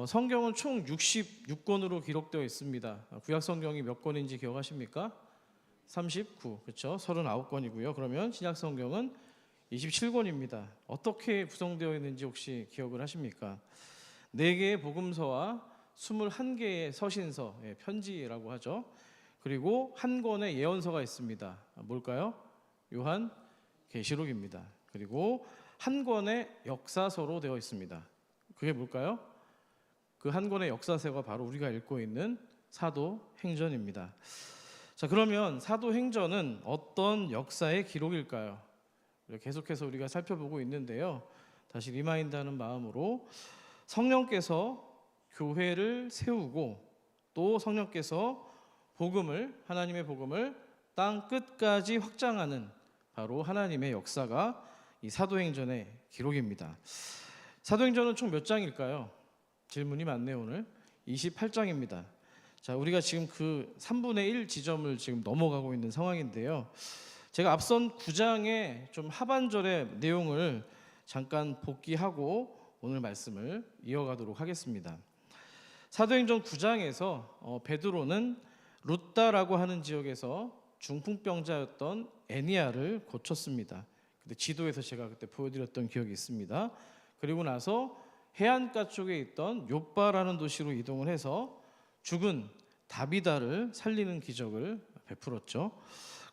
성경은 총 66권으로 기록되어 있습니다. 구약 성경이 몇 권인지 기억하십니까? 39, 그렇죠? 39권이고요. 그러면 신약 성경은 27권입니다. 어떻게 구성되어 있는지 혹시 기억을 하십니까? 4개의 복음서와 21개의 서신서, 편지라고 하죠. 그리고 한 권의 예언서가 있습니다. 뭘까요? 요한 계시록입니다. 그리고 한 권의 역사서로 되어 있습니다. 그게 뭘까요? 그 한 권의 역사서가 바로 우리가 읽고 있는 사도행전입니다. 자, 그러면 사도행전은 어떤 역사의 기록일까요? 계속해서 우리가 살펴보고 있는데요. 다시 리마인드하는 마음으로 성령께서 교회를 세우고 또 성령께서 하나님의 복음을 땅 끝까지 확장하는 바로 하나님의 역사가 이 사도행전의 기록입니다. 사도행전은 총 몇 장일까요? 질문이 많네요. 오늘 28장입니다. 자, 우리가 지금 그 3분의 1 지점을 지금 넘어가고 있는 상황인데요. 제가 앞선 9장의 좀 하반절의 내용을 잠깐 복기하고 오늘 말씀을 이어가도록 하겠습니다. 사도행전 9장에서 베드로는 루다라고 하는 지역에서 중풍병자였던 애니야를 고쳤습니다. 근데 지도에서 제가 그때 보여드렸던 기억이 있습니다. 그리고 나서 해안가 쪽에 있던 욥바라는 도시로 이동을 해서 죽은 다비다를 살리는 기적을 베풀었죠.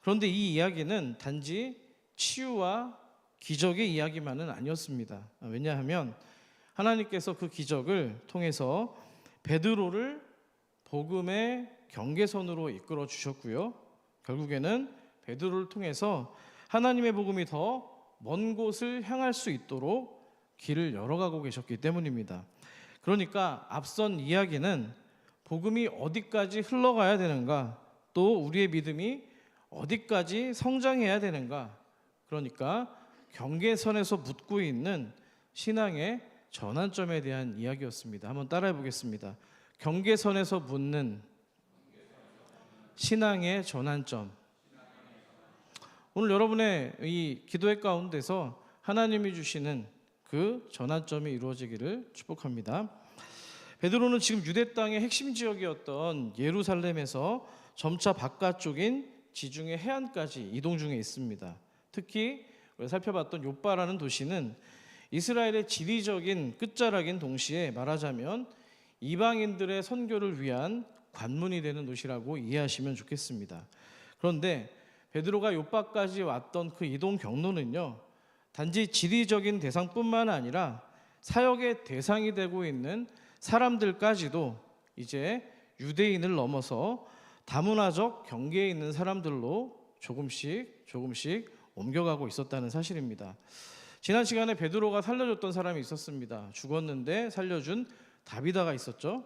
그런데 이 이야기는 단지 치유와 기적의 이야기만은 아니었습니다. 왜냐하면 하나님께서 그 기적을 통해서 베드로를 복음의 경계선으로 이끌어 주셨고요. 결국에는 베드로를 통해서 하나님의 복음이 더 먼 곳을 향할 수 있도록 길을 열어가고 계셨기 때문입니다. 그러니까 앞선 이야기는 복음이 어디까지 흘러가야 되는가, 또 우리의 믿음이 어디까지 성장해야 되는가, 그러니까 경계선에서 묻고 있는 신앙의 전환점에 대한 이야기였습니다. 한번 따라해 보겠습니다. 경계선에서 묻는 신앙의 전환점. 오늘 여러분의 이 기도회 가운데서 하나님이 주시는 그 전환점이 이루어지기를 축복합니다. 베드로는 지금 유대 땅의 핵심 지역이었던 예루살렘에서 점차 바깥쪽인 지중해 해안까지 이동 중에 있습니다. 특히 우리가 살펴봤던 욥바라는 도시는 이스라엘의 지리적인 끝자락인 동시에 말하자면 이방인들의 선교를 위한 관문이 되는 도시라고 이해하시면 좋겠습니다. 그런데 베드로가 욥바까지 왔던 그 이동 경로는요, 단지 지리적인 대상뿐만 아니라 사역의 대상이 되고 있는 사람들까지도 이제 유대인을 넘어서 다문화적 경계에 있는 사람들로 조금씩 옮겨가고 있었다는 사실입니다. 지난 시간에 베드로가 살려줬던 사람이 있었습니다. 죽었는데 살려준 다비다가 있었죠.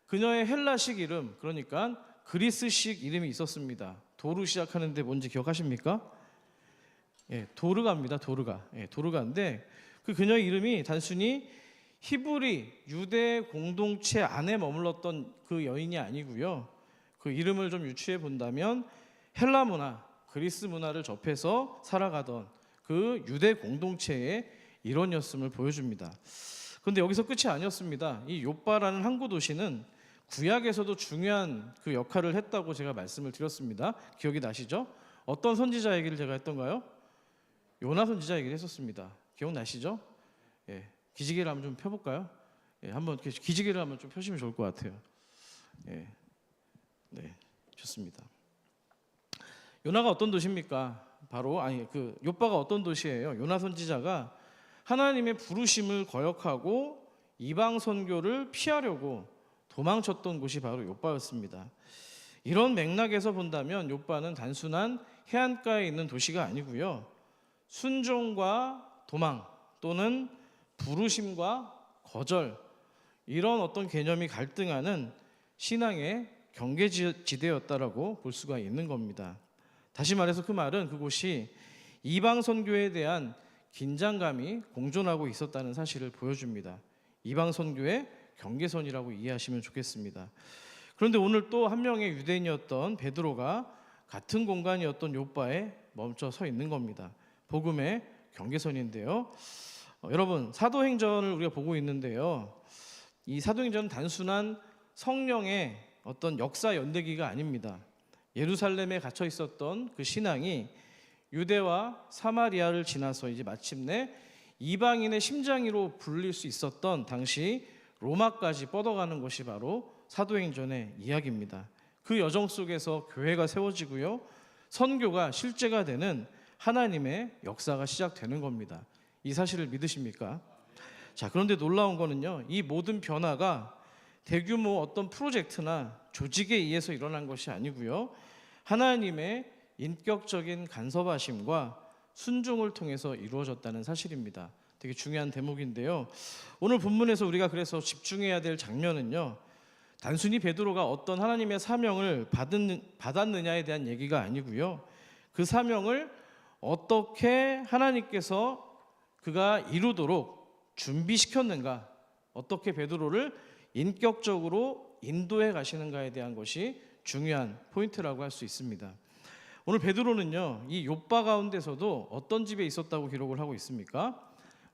그녀의 헬라식 이름, 그러니까 그리스식 이름이 있었습니다. 도로 시작하는데 뭔지 기억하십니까? 도르가입니다. 도르가인데 그녀의 이름이 단순히 히브리 유대 공동체 안에 머물렀던 그 여인이 아니고요. 그 이름을 좀 유추해 본다면 헬라 문화, 그리스 문화를 접해서 살아가던 그 유대 공동체의 일원이었음을 보여줍니다. 그런데 여기서 끝이 아니었습니다. 이 욥바라는 항구 도시는 구약에서도 중요한 그 역할을 했다고 제가 말씀을 드렸습니다. 기억이 나시죠? 어떤 선지자 얘기를 제가 했던가요? 요나 선지자 얘기를 했었습니다. 기억나시죠? 기지개를 한번 좀 펴볼까요? 한번 기지개를 한번 좀 펴시면 좋을 것 같아요. 네, 좋습니다. 요나가 어떤 도시입니까? 바로 욥바가 어떤 도시예요? 요나 선지자가 하나님의 부르심을 거역하고 이방 선교를 피하려고 도망쳤던 곳이 바로 욥바였습니다. 이런 맥락에서 본다면 욥바는 단순한 해안가에 있는 도시가 아니고요, 순종과 도망 또는 부르심과 거절, 이런 어떤 개념이 갈등하는 신앙의 경계지대였다라고 볼 수가 있는 겁니다. 다시 말해서 그 말은 그곳이 이방 선교에 대한 긴장감이 공존하고 있었다는 사실을 보여줍니다. 이방 선교의 경계선이라고 이해하시면 좋겠습니다. 그런데 오늘 또 한 명의 유대인이었던 베드로가 같은 공간이었던 욥바에 멈춰 서 있는 겁니다. 복음의 경계선인데요. 여러분, 사도행전을 우리가 보고 있는데요, 이 사도행전은 단순한 성령의 어떤 역사 연대기가 아닙니다. 예루살렘에 갇혀 있었던 그 신앙이 유대와 사마리아를 지나서 이제 마침내 이방인의 심장이로 불릴 수 있었던 당시 로마까지 뻗어가는 것이 바로 사도행전의 이야기입니다. 그 여정 속에서 교회가 세워지고요, 선교가 실제가 되는 하나님의 역사가 시작되는 겁니다. 이 사실을 믿으십니까? 자, 그런데 놀라운 거는요, 이 모든 변화가 대규모 어떤 프로젝트나 조직에 의해서 일어난 것이 아니고요, 하나님의 인격적인 간섭하심과 순종을 통해서 이루어졌다는 사실입니다. 되게 중요한 대목인데요, 오늘 본문에서 우리가 그래서 집중해야 될 장면은요, 단순히 베드로가 어떤 하나님의 사명을 받았느냐에 대한 얘기가 아니고요, 그 사명을 어떻게 하나님께서 그가 이루도록 준비시켰는가, 어떻게 베드로를 인격적으로 인도해 가시는가에 대한 것이 중요한 포인트라고 할 수 있습니다. 오늘 베드로는요, 이 욥바 가운데서도 어떤 집에 있었다고 기록을 하고 있습니까?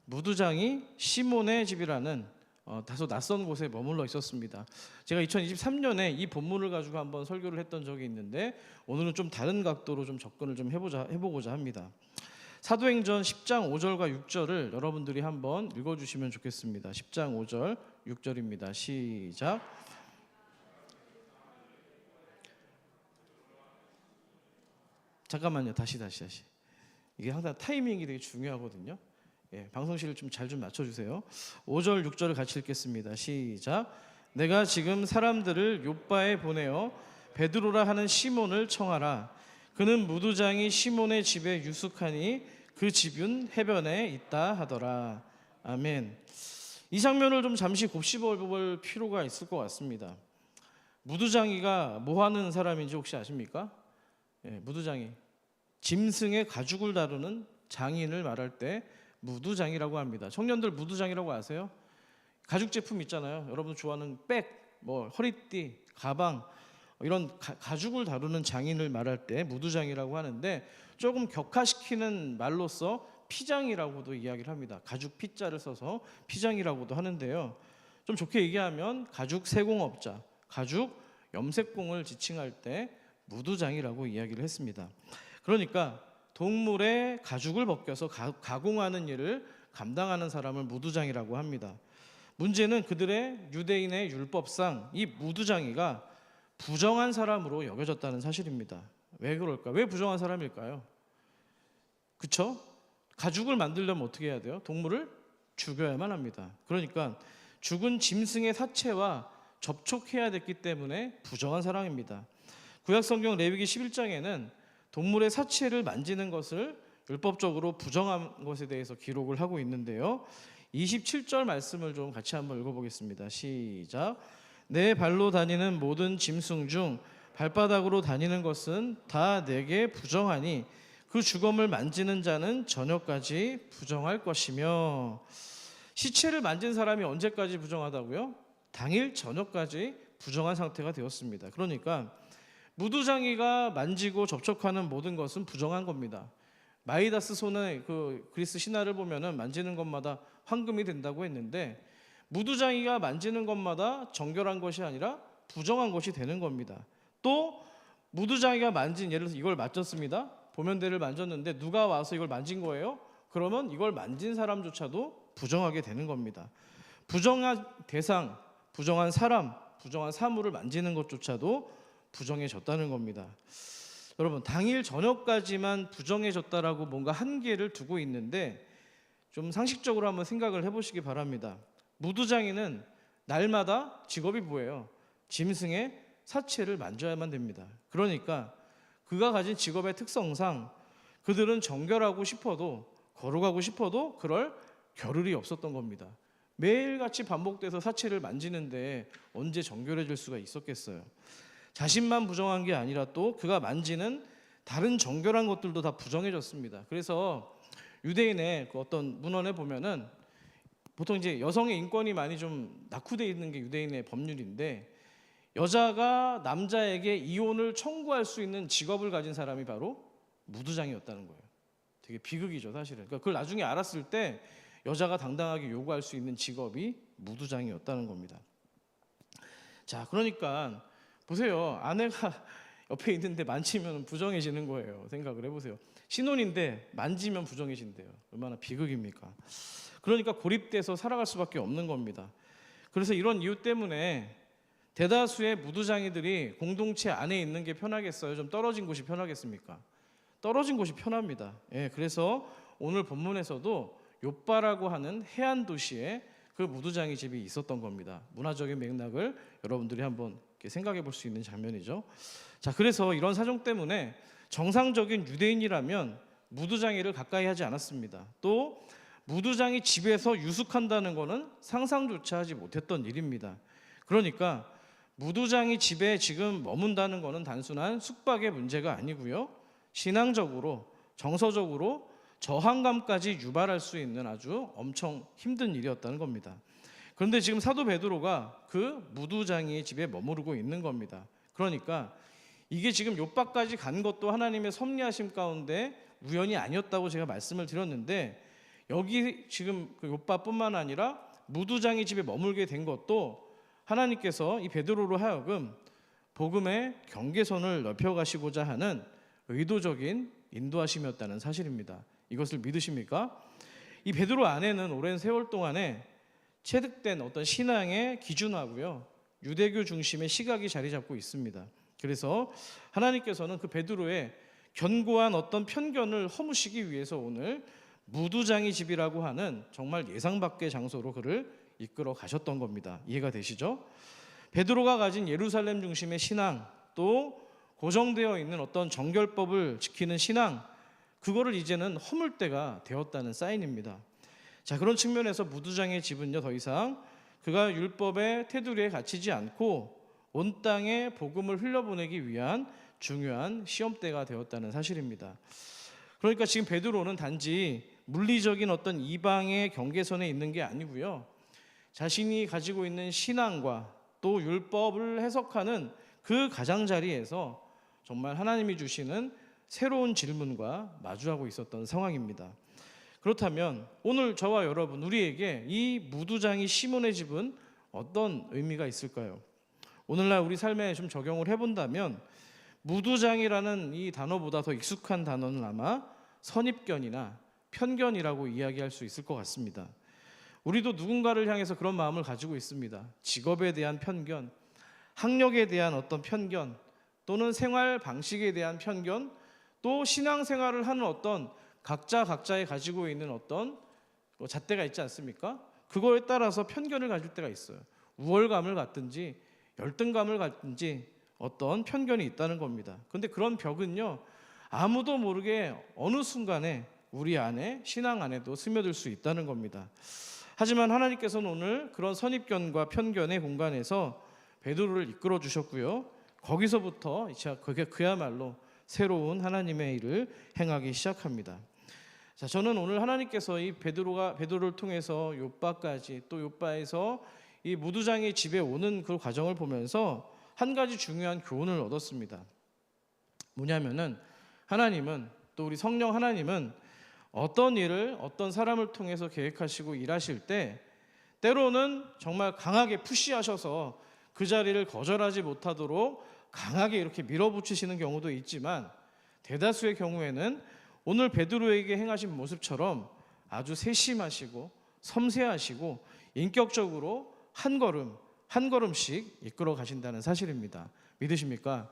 무두장이 시몬의 집이라는 다소 낯선 곳에 머물러 있었습니다. 제가 2023년에 이 본문을 가지고 한번 설교를 했던 적이 있는데, 오늘은 좀 다른 각도로 좀 접근을 좀 해보고자 합니다. 사도행전 10장 5절과 6절을 여러분들이 한번 읽어주시면 좋겠습니다. 10장 5절 6절입니다. 시작. 잠깐만요. 다시. 이게 항상 타이밍이 되게 중요하거든요. 방송실을 좀 잘 좀 맞춰주세요. 5절 6절을 같이 읽겠습니다. 시작. 내가 지금 사람들을 욥바에 보내어 베드로라 하는 시몬을 청하라. 그는 무두장이 시몬의 집에 유숙하니 그 집은 해변에 있다 하더라. 아멘. 이 장면을 좀 잠시 곱씹어 볼 필요가 있을 것 같습니다. 무두장이가 뭐 하는 사람인지 혹시 아십니까? 무두장이 짐승의 가죽을 다루는 장인을 말할 때 무두장이라고 합니다. 청년들 무두장이라고 아세요? 가죽 제품 있잖아요. 여러분 좋아하는 백, 뭐 허리띠, 가방, 이런 가죽을 다루는 장인을 말할 때 무두장이라고 하는데, 조금 격화시키는 말로서 피장이라고도 이야기를 합니다. 가죽 피자를 써서 피장이라고도 하는데요, 좀 좋게 얘기하면 가죽 세공업자, 가죽 염색공을 지칭할 때 무두장이라고 이야기를 했습니다. 그러니까 동물의 가죽을 벗겨서 가공하는 일을 감당하는 사람을 무두장이라고 합니다. 문제는 그들의 유대인의 율법상 이 무두장이가 부정한 사람으로 여겨졌다는 사실입니다. 왜 그럴까? 왜 부정한 사람일까요? 그쵸? 가죽을 만들려면 어떻게 해야 돼요? 동물을 죽여야만 합니다. 그러니까 죽은 짐승의 사체와 접촉해야 됐기 때문에 부정한 사람입니다. 구약성경 레위기 11장에는 동물의 사체를 만지는 것을 율법적으로 부정한 것에 대해서 기록을 하고 있는데요, 27절 말씀을 좀 같이 한번 읽어보겠습니다. 시작. 내 발로 다니는 모든 짐승 중 발바닥으로 다니는 것은 다 내게 부정하니 그 주검을 만지는 자는 저녁까지 부정할 것이며. 시체를 만진 사람이 언제까지 부정하다고요? 당일 저녁까지 부정한 상태가 되었습니다. 그러니까 무두장이가 만지고 접촉하는 모든 것은 부정한 겁니다. 마이다스 손의 그 그리스 신화를 보면은 만지는 것마다 황금이 된다고 했는데, 무두장이가 만지는 것마다 정결한 것이 아니라 부정한 것이 되는 겁니다. 또 무두장이가 만진, 예를 들어서 이걸 만졌습니다. 보면대를 만졌는데 누가 와서 이걸 만진 거예요? 그러면 이걸 만진 사람조차도 부정하게 되는 겁니다. 부정한 대상, 부정한 사람, 부정한 사물을 만지는 것조차도 부정해졌다는 겁니다. 여러분, 당일 저녁까지만 부정해졌다라고 뭔가 한계를 두고 있는데, 좀 상식적으로 한번 생각을 해보시기 바랍니다. 무두장이는 날마다 직업이 뭐예요? 짐승의 사체를 만져야만 됩니다. 그러니까 그가 가진 직업의 특성상 그들은 정결하고 싶어도, 거룩하고 싶어도 그럴 겨를이 없었던 겁니다. 매일같이 반복돼서 사체를 만지는데 언제 정결해질 수가 있었겠어요? 자신만 부정한 게 아니라 또 그가 만지는 다른 정결한 것들도 다 부정해졌습니다. 그래서 유대인의 그 어떤 문헌에 보면은 보통 이제 여성의 인권이 많이 좀 낙후되어 있는 게 유대인의 법률인데, 여자가 남자에게 이혼을 청구할 수 있는 직업을 가진 사람이 바로 무두장이었다는 거예요. 되게 비극이죠, 사실은. 그러니까 그걸 나중에 알았을 때 여자가 당당하게 요구할 수 있는 직업이 무두장이었다는 겁니다. 자, 그러니까 보세요. 아내가 옆에 있는데 만지면 부정해지는 거예요. 생각을 해보세요. 신혼인데 만지면 부정해진대요. 얼마나 비극입니까? 그러니까 고립돼서 살아갈 수밖에 없는 겁니다. 그래서 이런 이유 때문에 대다수의 무두장이들이 공동체 안에 있는 게 편하겠어요? 좀 떨어진 곳이 편하겠습니까? 떨어진 곳이 편합니다. 예, 그래서 오늘 본문에서도 욥바라고 하는 해안 도시에 그 무두장이 집이 있었던 겁니다. 문화적인 맥락을 여러분들이 한번 생각해 볼 수 있는 장면이죠. 자, 그래서 이런 사정 때문에 정상적인 유대인이라면 무두장이를 가까이 하지 않았습니다. 또 무두장이 집에서 유숙한다는 것은 상상조차 하지 못했던 일입니다. 그러니까 무두장이 집에 지금 머문다는 것은 단순한 숙박의 문제가 아니고요, 신앙적으로 정서적으로 저항감까지 유발할 수 있는 아주 엄청 힘든 일이었다는 겁니다. 그런데 지금 사도 베드로가 그 무두장이의 집에 머무르고 있는 겁니다. 그러니까 이게 지금 욥바까지 간 것도 하나님의 섭리하심 가운데 우연이 아니었다고 제가 말씀을 드렸는데, 여기 지금 그 욥바뿐만 아니라 무두장이 집에 머물게 된 것도 하나님께서 이 베드로로 하여금 복음의 경계선을 넓혀가시고자 하는 의도적인 인도하심이었다는 사실입니다. 이것을 믿으십니까? 이 베드로 안에는 오랜 세월 동안에 체득된 어떤 신앙의 기준하고요, 유대교 중심의 시각이 자리 잡고 있습니다. 그래서 하나님께서는 그 베드로의 견고한 어떤 편견을 허무시기 위해서 오늘 무두장이 집이라고 하는 정말 예상 밖의 장소로 그를 이끌어 가셨던 겁니다. 이해가 되시죠? 베드로가 가진 예루살렘 중심의 신앙, 또 고정되어 있는 어떤 정결법을 지키는 신앙, 그거를 이제는 허물 때가 되었다는 사인입니다. 자, 그런 측면에서 무두장의 집은요, 더 이상 그가 율법의 테두리에 갇히지 않고 온 땅에 복음을 흘려보내기 위한 중요한 시험대가 되었다는 사실입니다. 그러니까 지금 베드로는 단지 물리적인 어떤 이방의 경계선에 있는 게 아니고요, 자신이 가지고 있는 신앙과 또 율법을 해석하는 그 가장자리에서 정말 하나님이 주시는 새로운 질문과 마주하고 있었던 상황입니다. 그렇다면 오늘 저와 여러분, 우리에게 이 무두장이 시몬의 집은 어떤 의미가 있을까요? 오늘날 우리 삶에 좀 적용을 해본다면 무두장이라는 이 단어보다 더 익숙한 단어는 아마 선입견이나 편견이라고 이야기할 수 있을 것 같습니다. 우리도 누군가를 향해서 그런 마음을 가지고 있습니다. 직업에 대한 편견, 학력에 대한 어떤 편견, 또는 생활 방식에 대한 편견, 또 신앙생활을 하는 어떤 각자의 가지고 있는 어떤 잣대가 있지 않습니까? 그거에 따라서 편견을 가질 때가 있어요. 우월감을 갖든지 열등감을 갖든지 어떤 편견이 있다는 겁니다. 그런데 그런 벽은요, 아무도 모르게 어느 순간에 우리 안에, 신앙 안에도 스며들 수 있다는 겁니다. 하지만 하나님께서는 오늘 그런 선입견과 편견의 공간에서 베드로를 이끌어 주셨고요, 거기서부터 그게 그야말로 새로운 하나님의 일을 행하기 시작합니다. 자, 저는 오늘 하나님께서 이 베드로를 통해서 욥바까지, 또 욥바에서 이 무두장의 집에 오는 그 과정을 보면서 한 가지 중요한 교훈을 얻었습니다. 뭐냐면은 하나님은, 또 우리 성령 하나님은 어떤 일을 어떤 사람을 통해서 계획하시고 일하실 때 때로는 정말 강하게 푸시하셔서 그 자리를 거절하지 못하도록 강하게 이렇게 밀어붙이시는 경우도 있지만, 대다수의 경우에는 오늘 베드로에게 행하신 모습처럼 아주 세심하시고 섬세하시고 인격적으로 한 걸음 한 걸음씩 이끌어 가신다는 사실입니다. 믿으십니까?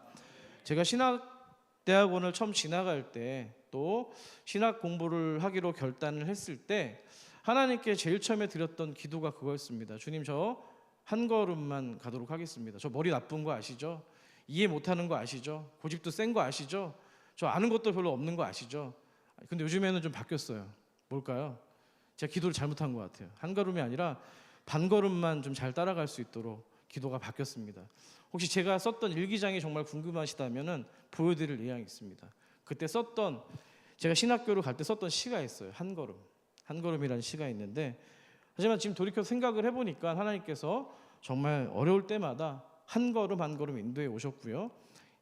제가 신학대학원을 처음 지나갈 때, 또 신학 공부를 하기로 결단을 했을 때 하나님께 제일 처음에 드렸던 기도가 그거였습니다. 주님, 저 한 걸음만 가도록 하겠습니다. 저 머리 나쁜 거 아시죠? 이해 못하는 거 아시죠? 고집도 센 거 아시죠? 저 아는 것도 별로 없는 거 아시죠? 근데 요즘에는 좀 바뀌었어요. 뭘까요? 제가 기도를 잘못한 것 같아요. 한 걸음이 아니라 반 걸음만 좀 잘 따라갈 수 있도록 기도가 바뀌었습니다. 혹시 제가 썼던 일기장이 정말 궁금하시다면 보여드릴 의향이 있습니다. 그때 제가 신학교를 갈 때 썼던 시가 있어요. 한 걸음이라는 시가 있는데, 하지만 지금 돌이켜 생각을 해보니까 하나님께서 정말 어려울 때마다 한 걸음 한 걸음 인도해 오셨고요,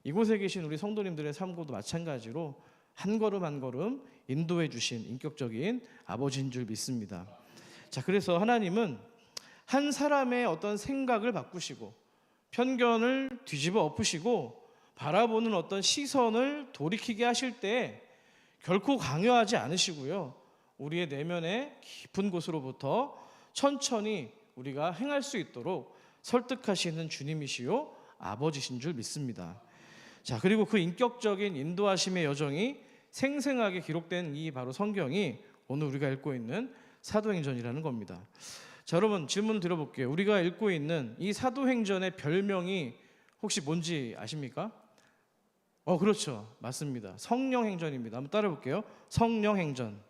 이곳에 계신 우리 성도님들의 삶과도 마찬가지로 한 걸음 한 걸음 인도해 주신 인격적인 아버지인 줄 믿습니다. 자, 그래서 하나님은 한 사람의 어떤 생각을 바꾸시고 편견을 뒤집어 엎으시고 바라보는 어떤 시선을 돌이키게 하실 때 결코 강요하지 않으시고요. 우리의 내면의 깊은 곳으로부터 천천히 우리가 행할 수 있도록 설득하시는 주님이시요 아버지신 줄 믿습니다. 자, 그리고 그 인격적인 인도하심의 여정이 생생하게 기록된 이 바로 성경이 오늘 우리가 읽고 있는 사도행전이라는 겁니다. 자, 여러분 질문 드려볼게요. 우리가 읽고 있는 이 사도행전의 별명이 혹시 뭔지 아십니까? 그렇죠. 맞습니다. 성령행전입니다. 한번 따라해볼게요. 성령행전.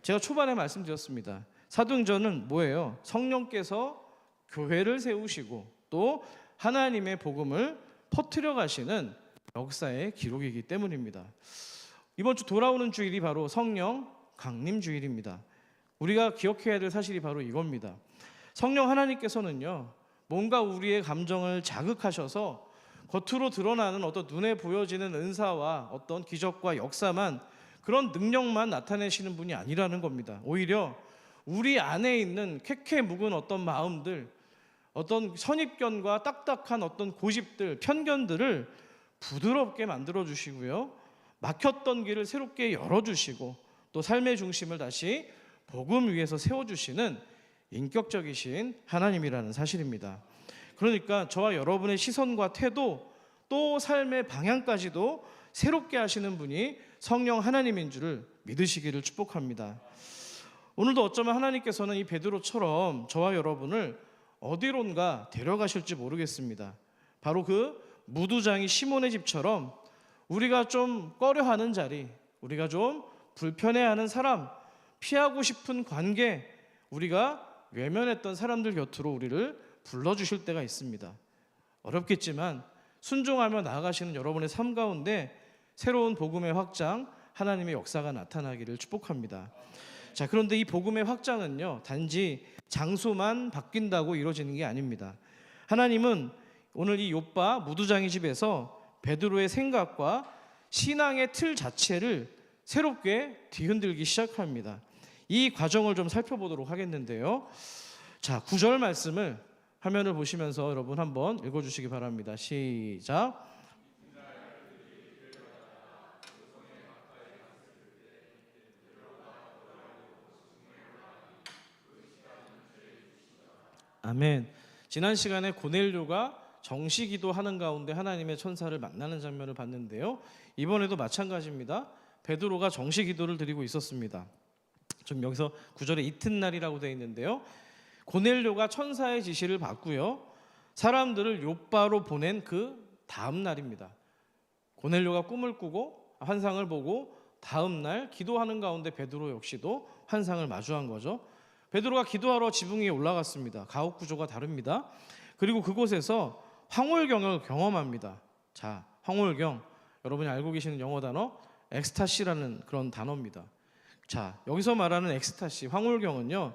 제가 초반에 말씀드렸습니다. 사도행전은 뭐예요? 성령께서 교회를 세우시고 또 하나님의 복음을 퍼뜨려 가시는 역사의 기록이기 때문입니다. 이번 주 돌아오는 주일이 바로 성령 강림 주일입니다. 우리가 기억해야 될 사실이 바로 이겁니다. 성령 하나님께서는요, 뭔가 우리의 감정을 자극하셔서 겉으로 드러나는 어떤 눈에 보여지는 은사와 어떤 기적과 역사만, 그런 능력만 나타내시는 분이 아니라는 겁니다. 오히려 우리 안에 있는 쾌쾌 묵은 어떤 마음들, 어떤 선입견과 딱딱한 어떤 고집들, 편견들을 부드럽게 만들어 주시고요, 막혔던 길을 새롭게 열어주시고 또 삶의 중심을 다시 복음 위에서 세워주시는 인격적이신 하나님이라는 사실입니다. 그러니까 저와 여러분의 시선과 태도, 또 삶의 방향까지도 새롭게 하시는 분이 성령 하나님인 줄을 믿으시기를 축복합니다. 오늘도 어쩌면 하나님께서는 이 베드로처럼 저와 여러분을 어디론가 데려가실지 모르겠습니다. 바로 그 무두장이 시몬의 집처럼 우리가 좀 꺼려하는 자리, 우리가 좀 불편해하는 사람, 피하고 싶은 관계, 우리가 외면했던 사람들 곁으로 우리를 불러주실 때가 있습니다. 어렵겠지만 순종하며 나아가시는 여러분의 삶 가운데 새로운 복음의 확장, 하나님의 역사가 나타나기를 축복합니다. 자, 그런데 이 복음의 확장은요, 단지 장소만 바뀐다고 이루어지는 게 아닙니다. 하나님은 오늘 이 욥바 무두장이 집에서 베드로의 생각과 신앙의 틀 자체를 새롭게 뒤흔들기 시작합니다. 이 과정을 좀 살펴보도록 하겠는데요. 자, 9절 말씀을 화면을 보시면서 여러분 한번 읽어주시기 바랍니다. 시작. 아멘. 지난 시간에 고넬료가 정시기도 하는 가운데 하나님의 천사를 만나는 장면을 봤는데요. 이번에도 마찬가지입니다. 베드로가 정시기도를 드리고 있었습니다. 지금 여기서 9절에 이튿날이라고 되어 있는데요. 고넬료가 천사의 지시를 받고요, 사람들을 욥바로 보낸 그 다음 날입니다. 고넬료가 꿈을 꾸고 환상을 보고 다음 날 기도하는 가운데 베드로 역시도 환상을 마주한 거죠. 베드로가 기도하러 지붕 위에 올라갔습니다. 가옥 구조가 다릅니다. 그리고 그곳에서 황홀경을 경험합니다. 자, 황홀경, 여러분이 알고 계시는 영어 단어 엑스타시라는 그런 단어입니다. 자, 여기서 말하는 엑스타시, 황홀경은요,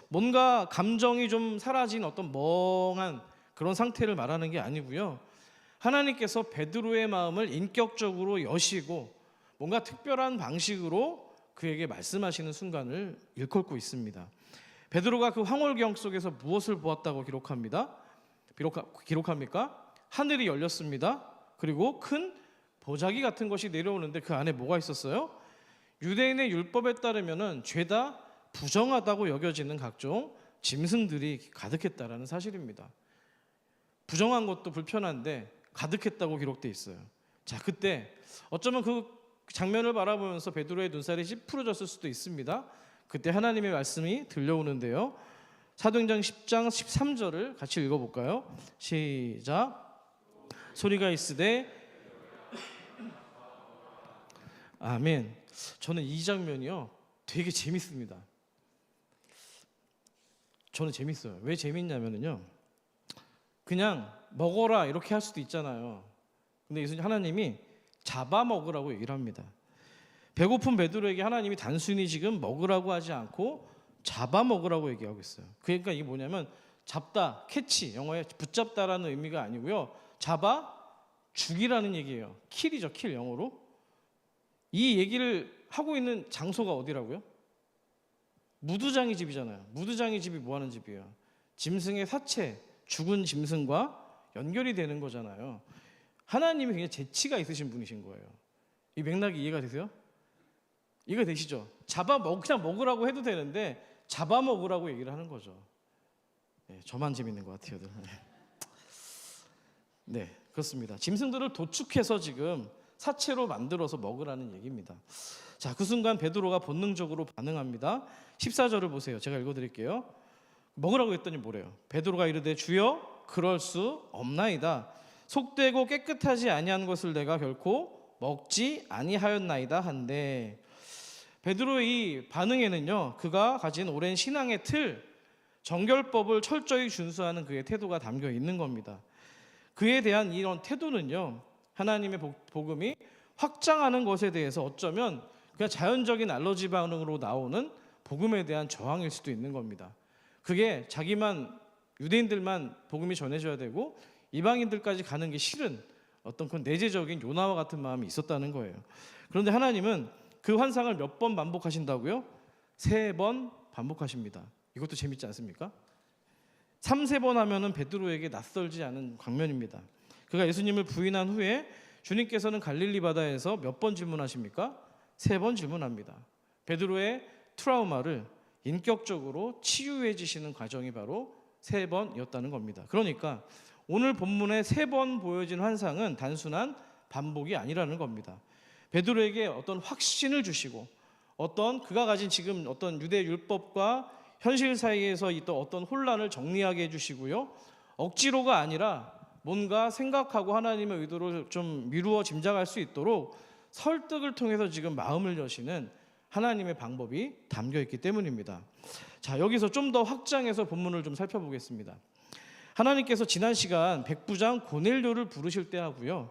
뭔가 감정이 좀 사라진 어떤 멍한 그런 상태를 말하는 게 아니고요, 하나님께서 베드로의 마음을 인격적으로 여시고 뭔가 특별한 방식으로 그에게 말씀하시는 순간을 일컫고 있습니다. 베드로가 그 황홀경 속에서 무엇을 보았다고 기록합니까? 하늘이 열렸습니다. 그리고 큰 보자기 같은 것이 내려오는데 그 안에 뭐가 있었어요? 유대인의 율법에 따르면은 죄다 부정하다고 여겨지는 각종 짐승들이 가득했다라는 사실입니다. 부정한 것도 불편한데 가득했다고 기록돼 있어요. 자, 그때 어쩌면 그 장면을 바라보면서 베드로의 눈살이 찌푸려졌을 수도 있습니다. 그때 하나님의 말씀이 들려오는데요. 사도행전 10장 13절을 같이 읽어볼까요? 시작. 소리가 있으되 아멘. 저는 이 장면이요, 되게 재밌습니다. 저는 재밌어요. 왜 재밌냐면요, 그냥 먹어라 이렇게 할 수도 있잖아요. 근데 예수님 하나님이 잡아먹으라고 얘기를 합니다. 배고픈 베드로에게 하나님이 단순히 지금 먹으라고 하지 않고 잡아먹으라고 얘기하고 있어요. 그러니까 이게 뭐냐면 잡다, 캐치, 영어에 붙잡다라는 의미가 아니고요, 잡아 죽이라는 얘기예요. 킬이죠, 킬, 영어로. 이 얘기를 하고 있는 장소가 어디라고요? 무두장이 집이잖아요. 무두장이 집이 뭐 하는 집이에요? 짐승의 사체, 죽은 짐승과 연결이 되는 거잖아요. 하나님이 굉장히 재치가 있으신 분이신 거예요. 이 맥락이 이해가 되세요? 이해가 되시죠? 그냥 먹으라고 해도 되는데 잡아먹으라고 얘기를 하는 거죠. 네, 저만 재밌는 것 같아요. 네, 그렇습니다. 짐승들을 도축해서 지금 사체로 만들어서 먹으라는 얘기입니다. 자, 그 순간 베드로가 본능적으로 반응합니다. 14절을 보세요. 제가 읽어드릴게요. 먹으라고 했더니 뭐래요? 베드로가 이르되 주여 그럴 수 없나이다. 속되고 깨끗하지 아니한 것을 내가 결코 먹지 아니하였나이다 한데, 베드로의 이 반응에는요, 그가 가진 오랜 신앙의 틀, 정결법을 철저히 준수하는 그의 태도가 담겨 있는 겁니다. 그에 대한 이런 태도는요, 하나님의 복음이 확장하는 것에 대해서 어쩌면 그냥 자연적인 알러지 반응으로 나오는 복음에 대한 저항일 수도 있는 겁니다. 그게 자기만, 유대인들만 복음이 전해져야 되고 이방인들까지 가는 게 싫은 어떤 그 내재적인 요나와 같은 마음이 있었다는 거예요. 그런데 하나님은 그 환상을 몇 번 반복하신다고요? 3번 반복하십니다. 이것도 재밌지 않습니까? 3-4번 하면은 베드로에게 낯설지 않은 광면입니다. 그가 예수님을 부인한 후에 주님께서는 갈릴리 바다에서 몇 번 질문하십니까? 3번 질문합니다. 베드로의 트라우마를 인격적으로 치유해 주시는 과정이 바로 3번이었다는 겁니다. 그러니까 오늘 본문에 3번 보여진 환상은 단순한 반복이 아니라는 겁니다. 베드로에게 어떤 확신을 주시고 어떤 그가 가진 지금 어떤 유대 율법과 현실 사이에서 있던 어떤 혼란을 정리하게 해주시고요, 억지로가 아니라 뭔가 생각하고 하나님의 의도를 좀 미루어 짐작할 수 있도록 설득을 통해서 지금 마음을 여시는 하나님의 방법이 담겨 있기 때문입니다. 자, 여기서 좀 더 확장해서 본문을 좀 살펴보겠습니다. 하나님께서 지난 시간 백부장 고넬료를 부르실 때 하고요,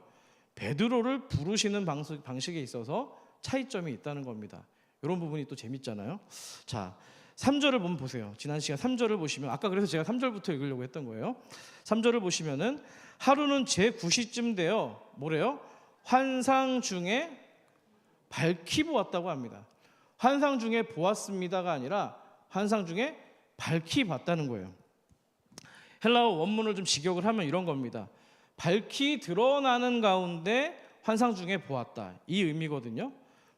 베드로를 부르시는 방식에 있어서 차이점이 있다는 겁니다. 이런 부분이 또 재밌잖아요. 자, 3절을 보면 보세요. 지난 시간 3절을 보시면, 아까 그래서 제가 3절부터 읽으려고 했던 거예요. 3절을 보시면은 하루는 제9시쯤 되어 뭐래요? 환상 중에 밝히 보았다고 합니다. 환상 중에 보았습니다가 아니라 환상 중에 밝히 봤다는 거예요. 헬라어 원문을 좀 직역을 하면 이런 겁니다. 밝히 드러나는 가운데 환상 중에 보았다, 이 의미거든요.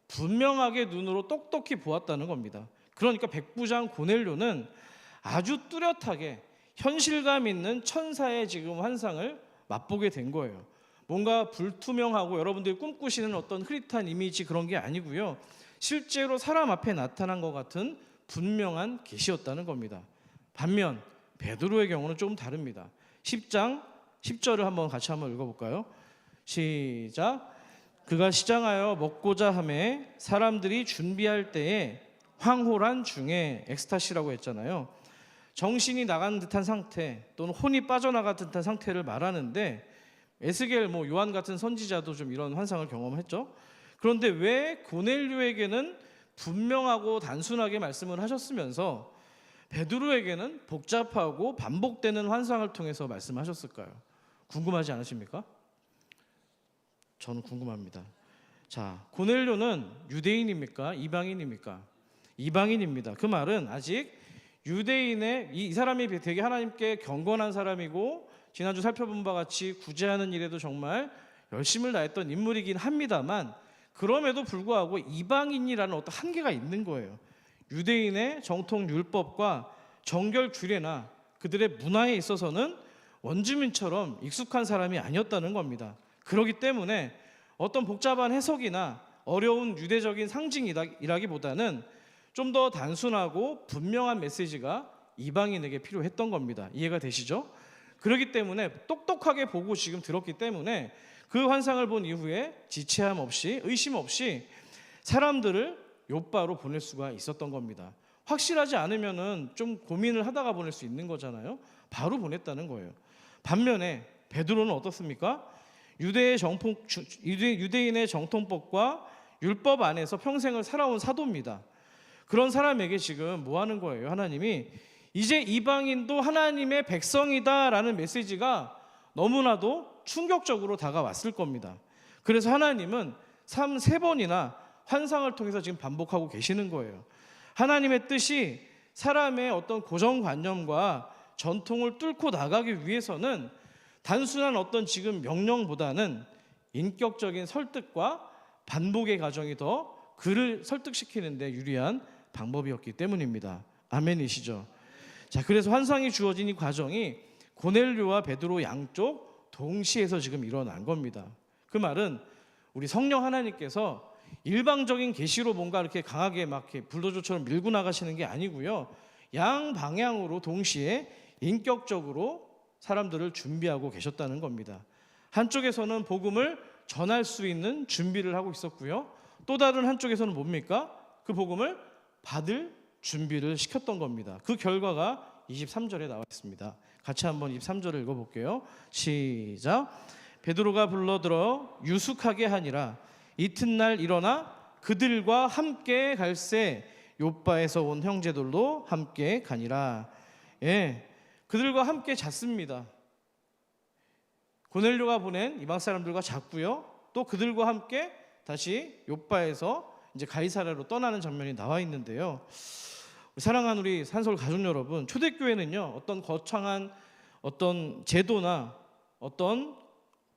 분명하게 눈으로 똑똑히 보았다는 겁니다. 그러니까 백부장 고넬료는 아주 뚜렷하게 현실감 있는 천사의 지금 환상을 맛보게 된 거예요. 뭔가 불투명하고 여러분들이 꿈꾸시는 어떤 흐릿한 이미지, 그런 게 아니고요, 실제로 사람 앞에 나타난 것 같은 분명한 계시였다는 겁니다. 반면 베드로의 경우는 조금 다릅니다. 10장 10절을 같이 한번 읽어볼까요? 시작. 그가 시장하여 먹고자 하매 사람들이 준비할 때에 황홀한 중에, 엑스타시라고 했잖아요. 정신이 나간 듯한 상태 또는 혼이 빠져나간 듯한 상태를 말하는데, 에스겔, 요한 같은 선지자도 좀 이런 환상을 경험했죠. 그런데 왜 고넬료에게는 분명하고 단순하게 말씀을 하셨으면서 베드로에게는 복잡하고 반복되는 환상을 통해서 말씀하셨을까요? 궁금하지 않으십니까? 저는 궁금합니다. 자, 고넬료는 유대인입니까? 이방인입니까? 이방인입니다. 그 말은 아직 유대인의 이 사람이 되게 하나님께 경건한 사람이고 지난주 살펴본 바와 같이 구제하는 일에도 정말 열심을 다했던 인물이긴 합니다만, 그럼에도 불구하고 이방인이라는 어떤 한계가 있는 거예요. 유대인의 정통 율법과 정결 규례나 그들의 문화에 있어서는 원주민처럼 익숙한 사람이 아니었다는 겁니다. 그렇기 때문에 어떤 복잡한 해석이나 어려운 유대적인 상징이라기보다는 좀 더 단순하고 분명한 메시지가 이방인에게 필요했던 겁니다. 이해가 되시죠? 그렇기 때문에 똑똑하게 보고 지금 들었기 때문에 그 환상을 본 이후에 지체함 없이, 의심 없이 사람들을 욥바로 보낼 수가 있었던 겁니다. 확실하지 않으면은 좀 고민을 하다가 보낼 수 있는 거잖아요. 바로 보냈다는 거예요. 반면에 베드로는 어떻습니까? 유대인의 정통법과 율법 안에서 평생을 살아온 사도입니다. 그런 사람에게 지금 뭐 하는 거예요? 하나님이 이제 이방인도 하나님의 백성이다라는 메시지가 너무나도 충격적으로 다가왔을 겁니다. 그래서 하나님은 3-4번이나 환상을 통해서 지금 반복하고 계시는 거예요. 하나님의 뜻이 사람의 어떤 고정관념과 전통을 뚫고 나가기 위해서는 단순한 어떤 지금 명령보다는 인격적인 설득과 반복의 과정이 더 그를 설득시키는 데 유리한 방법이었기 때문입니다. 아멘이시죠? 자, 그래서 환상이 주어진 이 과정이 고넬료와 베드로 양쪽 동시에서 지금 일어난 겁니다. 그 말은 우리 성령 하나님께서 일방적인 계시로 뭔가 이렇게 강하게 막 이렇게 불도저처럼 밀고 나가시는 게 아니고요. 양방향으로 동시에 인격적으로 사람들을 준비하고 계셨다는 겁니다. 한쪽에서는 복음을 전할 수 있는 준비를 하고 있었고요. 또 다른 한쪽에서는 뭡니까? 그 복음을 받을 준비를 시켰던 겁니다. 그 결과가 23절에 나와 있습니다. 같이 한번 23절을 읽어볼게요. 시작. 베드로가 불러들어 유숙하게 하니라. 이튿날 일어나 그들과 함께 갈새 욥바에서 온 형제들도 함께 가니라. 예, 그들과 함께 잤습니다. 고넬료가 보낸 이방 사람들과 잤고요. 또 그들과 함께 다시 욥바에서 이제 가이사랴로 떠나는 장면이 나와 있는데요. 사랑하는 우리 산서울 가족 여러분, 초대교회는요 어떤 거창한 어떤 제도나 어떤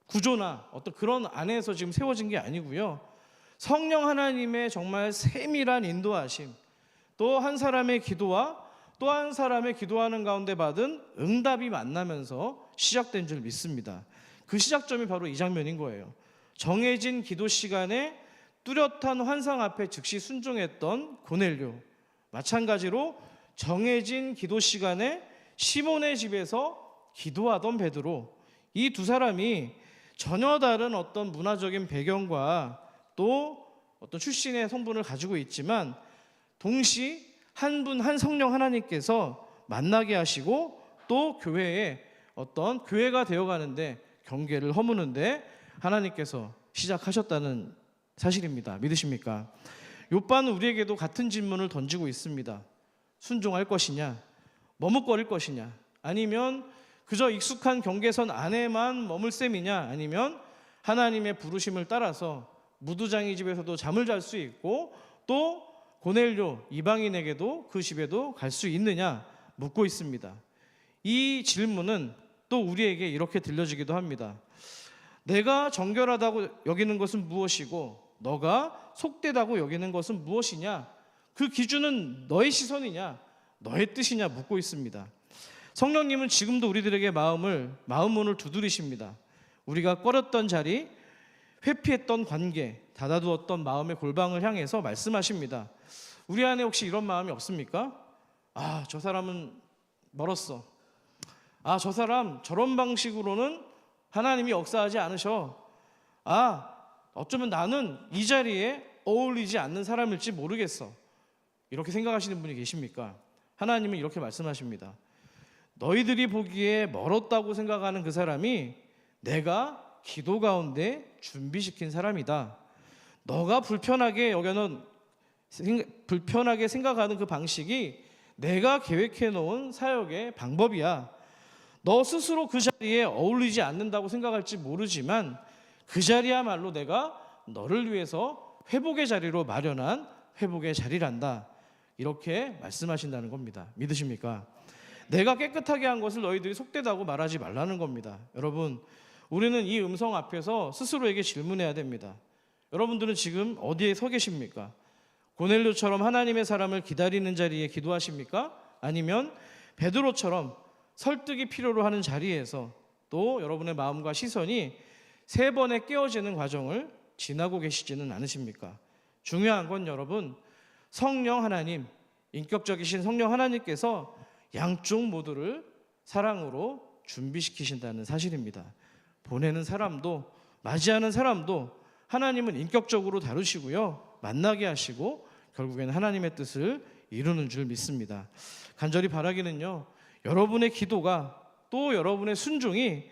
구조나 어떤 그런 안에서 지금 세워진 게 아니고요. 성령 하나님의 정말 세밀한 인도하심, 또 한 사람의 기도와 또 한 사람의 기도하는 가운데 받은 응답이 만나면서 시작된 줄 믿습니다. 그 시작점이 바로 이 장면인 거예요. 정해진 기도 시간에 뚜렷한 환상 앞에 즉시 순종했던 고넬료, 마찬가지로 정해진 기도 시간에 시몬의 집에서 기도하던 베드로, 이 두 사람이 전혀 다른 어떤 문화적인 배경과 또 어떤 출신의 성분을 가지고 있지만 동시 한 분 한 성령 하나님께서 만나게 하시고 또 교회에 어떤 교회가 되어가는데 경계를 허무는데 하나님께서 시작하셨다는 사실입니다. 믿으십니까? 욥바는 우리에게도 같은 질문을 던지고 있습니다. 순종할 것이냐? 머뭇거릴 것이냐? 아니면 그저 익숙한 경계선 안에만 머물 셈이냐? 아니면 하나님의 부르심을 따라서 무두장이 집에서도 잠을 잘 수 있고 또 고넬료 이방인에게도 그 집에도 갈 수 있느냐 묻고 있습니다. 이 질문은 또 우리에게 이렇게 들려지기도 합니다. 내가 정결하다고 여기는 것은 무엇이고 너가 속되다고 여기는 것은 무엇이냐? 그 기준은 너의 시선이냐 너의 뜻이냐 묻고 있습니다. 성령님은 지금도 우리들에게 마음 문을 두드리십니다. 우리가 꺼렸던 자리, 회피했던 관계, 닫아두었던 마음의 골방을 향해서 말씀하십니다. 우리 안에 혹시 이런 마음이 없습니까? 아, 저 사람은 멀었어. 아, 저 사람 저런 방식으로는 하나님이 역사하지 않으셔. 아, 어쩌면 나는 이 자리에 어울리지 않는 사람일지 모르겠어. 이렇게 생각하시는 분이 계십니까? 하나님은 이렇게 말씀하십니다. 너희들이 보기에 멀었다고 생각하는 그 사람이 내가 기도 가운데 준비시킨 사람이다. 너가 불편하게 생각하는 그 방식이 내가 계획해 놓은 사역의 방법이야. 너 스스로 그 자리에 어울리지 않는다고 생각할지 모르지만 그 자리야말로 내가 너를 위해서 회복의 자리로 마련한 회복의 자리란다. 이렇게 말씀하신다는 겁니다. 믿으십니까? 내가 깨끗하게 한 것을 너희들이 속되다고 말하지 말라는 겁니다. 여러분, 우리는 이 음성 앞에서 스스로에게 질문해야 됩니다. 여러분들은 지금 어디에 서 계십니까? 고넬료처럼 하나님의 사람을 기다리는 자리에 기도하십니까? 아니면 베드로처럼 설득이 필요로 하는 자리에서 또 여러분의 마음과 시선이 세 번에 깨어지는 과정을 지나고 계시지는 않으십니까? 중요한 건 여러분, 성령 하나님, 인격적이신 성령 하나님께서 양쪽 모두를 사랑으로 준비시키신다는 사실입니다. 보내는 사람도 맞이하는 사람도 하나님은 인격적으로 다루시고요, 만나게 하시고 결국에는 하나님의 뜻을 이루는 줄 믿습니다. 간절히 바라기는요, 여러분의 기도가 또 여러분의 순종이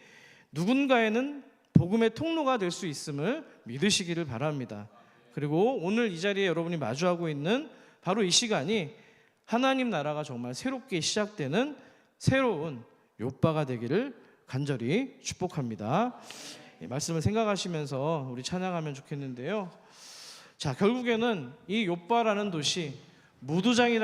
누군가에는 복음의 통로가 될 수 있음을 믿으시기를 바랍니다. 그리고 오늘 이 자리에 여러분이 마주하고 있는 바로 이 시간이 하나님 나라가 정말 새롭게 시작되는 새로운 욥바가 되기를 간절히 축복합니다. 말씀을 생각하시면서 우리 찬양하면 좋겠는데요. 자, 결국에는 이 욥바라는 도시, 무두장이라는